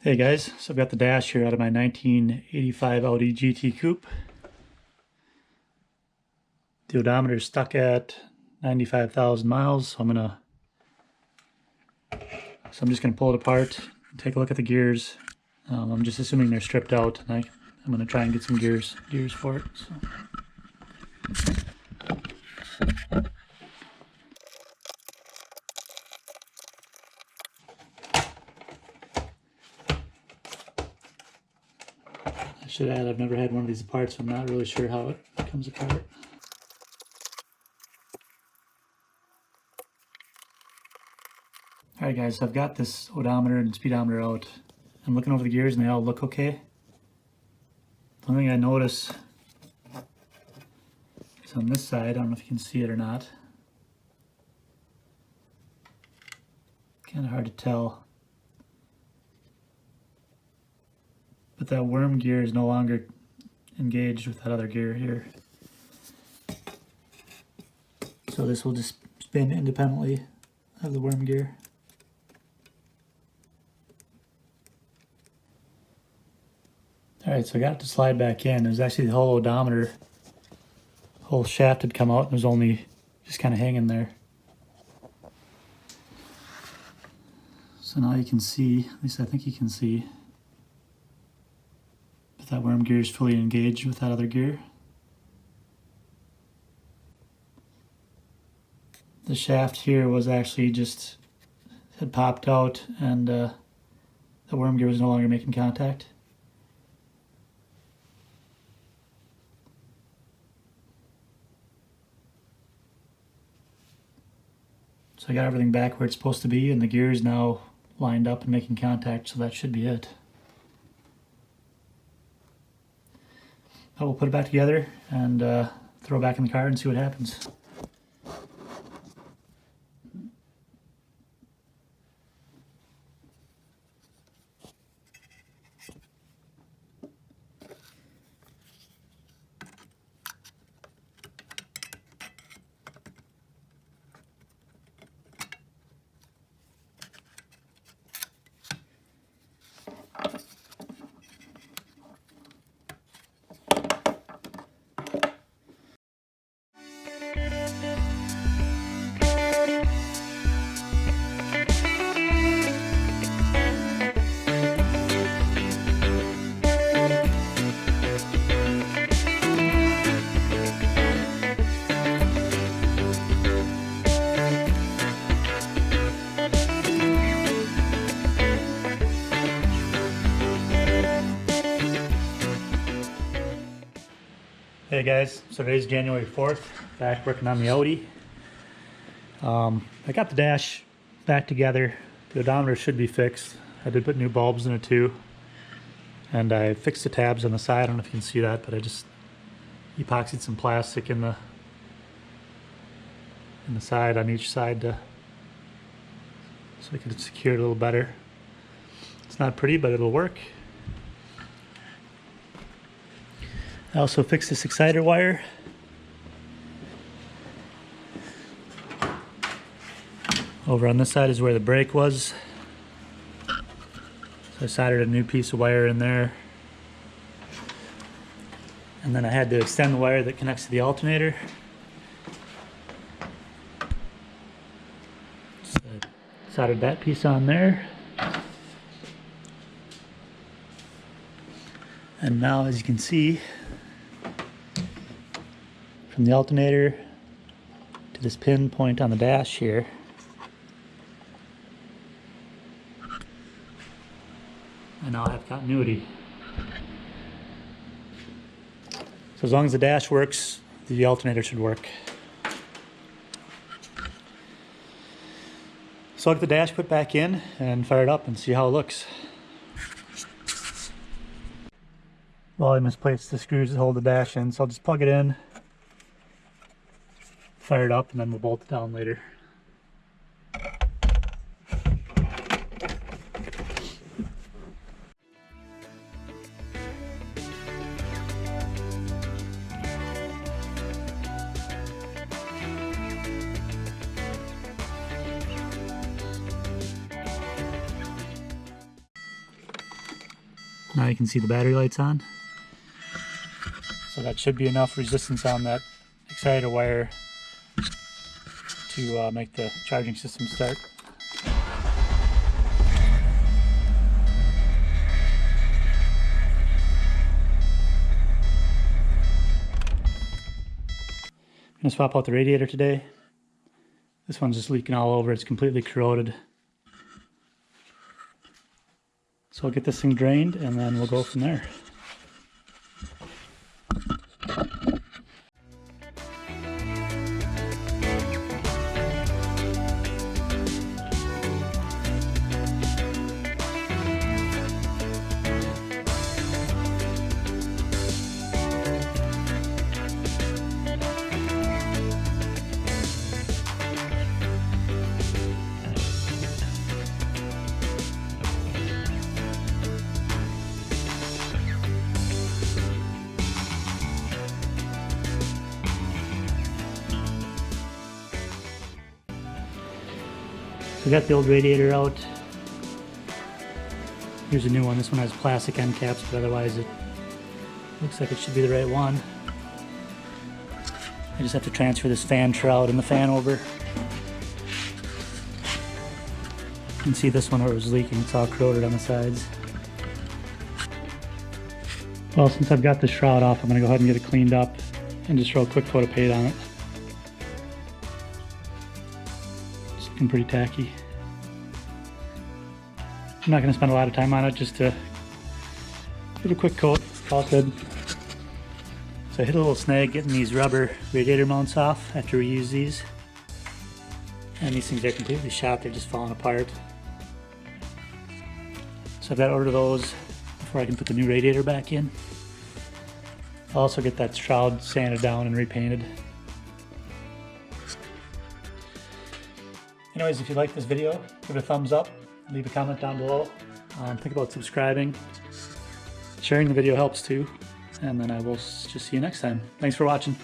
Hey guys, so I've got the dash here out of my 1985 Audi GT Coupe. The odometer is stuck at 95,000 miles, so I'm just gonna pull it apart and take a look at the gears. I'm just assuming they're stripped out, and I'm gonna try and get some gears for it. So. I should add, I've never had one of these apart, so I'm not really sure how it comes apart. Alright guys, so I've got this odometer and speedometer out. I'm looking over the gears and they all look okay. The only thing I notice is on this side, I don't know if you can see it or not. Kind of hard to tell. But that worm gear is no longer engaged with that other gear here. So this will just spin independently of the worm gear. Alright, so I got it to slide back in. It was actually the whole odometer, whole shaft had come out and was only just kind of hanging there. So now you can see, at least I think you can see, that that worm gear is fully engaged with that other gear. The shaft here was actually just, had popped out and the worm gear was no longer making contact. So I got everything back where it's supposed to be, and the gear is now lined up and making contact, so that should be it. I will put it back together and throw it back in the car and see what happens. Hey guys, so today's January 4th, back working on the Audi. I got the dash back together. The odometer should be fixed. I did put new bulbs in it too. And I fixed the tabs on the side. I don't know if you can see that, but I just epoxied some plastic in the side on each side so I could secure it a little better. It's not pretty, but it'll work. I also fixed this exciter wire. Over on this side is where the brake was. So I soldered a new piece of wire in there. And then I had to extend the wire that connects to the alternator. So I soldered that piece on there. And now, as you can see, from the alternator to this pin point on the dash here, I now have continuity. So as long as the dash works, the alternator should work. So I'll get the dash put back in and fire it up and see how it looks. Well, I misplaced the screws that hold the dash in, so I'll just plug it in, fire it up, and then we'll bolt it down later. Now you can see the battery lights on. So that should be enough resistance on that exciter wire to make the charging system start. I'm going to swap out the radiator today. This one's just leaking all over. It's completely corroded. So I'll get this thing drained and then we'll go from there. So we got the old radiator out. Here's a new one. This one has plastic end caps, but otherwise it looks like it should be the right one. I just have to transfer this fan shroud and the fan over. You can see this one where it was leaking. It's all corroded on the sides. Well, since I've got the shroud off, I'm going to go ahead and get it cleaned up and just throw a quick coat of paint on it. It's looking pretty tacky. I'm not going to spend a lot of time on it, just to give a quick coat. It's all good. So I hit a little snag getting these rubber radiator mounts off after we use these. And these things are completely shot, they're just falling apart. So I've got to order those before I can put the new radiator back in. I'll also get that shroud sanded down and repainted. Anyways, if you like this video, give it a thumbs up, leave a comment down below. Think about subscribing. Sharing the video helps too. And then I will just see you next time. Thanks for watching.